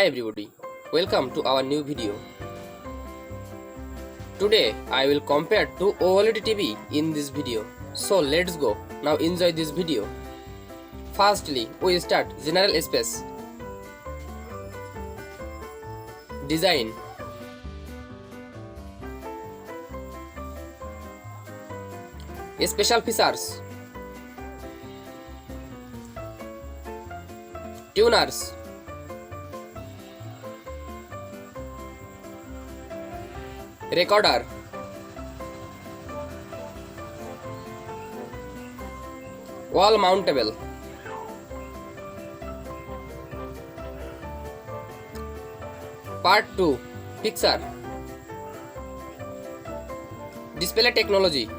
Hi everybody, welcome to our new video. Today I will compare two OLED TV in this video. So let's go, now enjoy this video. Firstly, we start general space. Design. Special features. Tuners. Recorder. Wall mountable. Part 2. Picture. Display technology.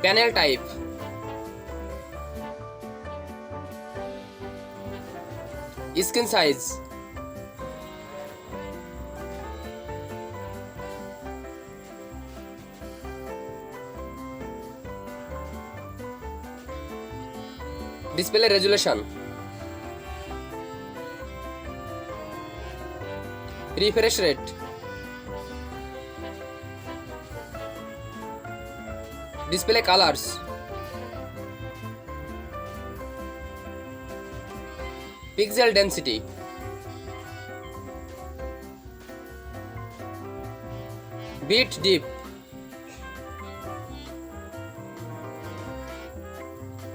Panel type. Screen size. Display resolution. Refresh rate. Display colors. Pixel density. Bit depth.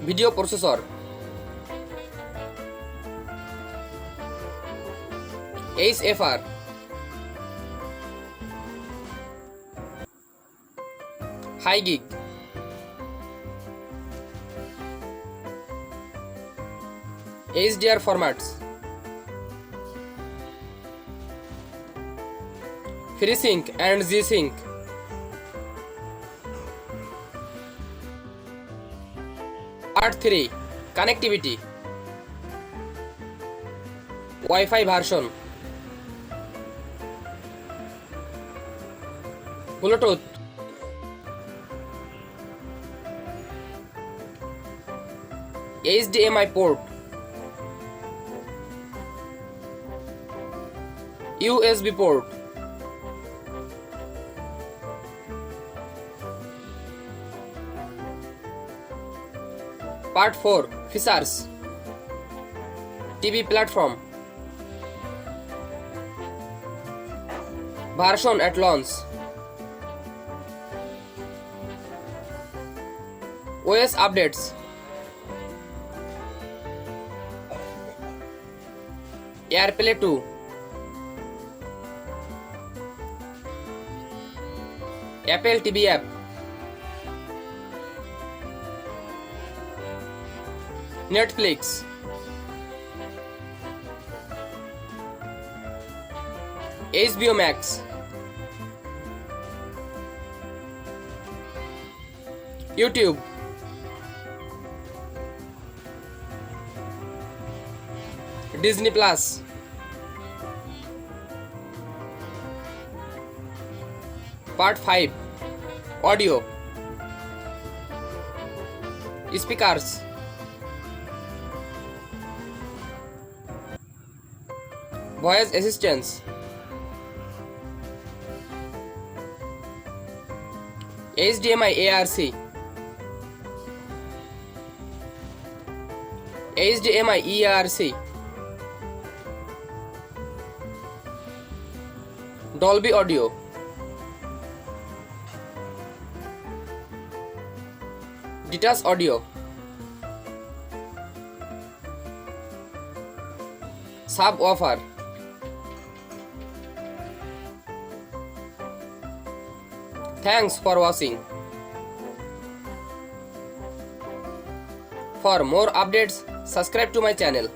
Video processor. HFR. High gig. HDR formats. FreeSync and G-Sync. Part 3. Connectivity. Wi-Fi version. Bluetooth. HDMI port. USB port. Part 4. Features. TV platform. Version at launch. OS updates. AirPlay 2. Apple TV app. Netflix. HBO Max. YouTube. Disney Plus. Part 5. Audio. Speakers. Voice assistance. HDMI ARC. HDMI ERC. Dolby Audio. Detached Audio. Subwoofer. Thanks for watching. For more updates, subscribe to my channel.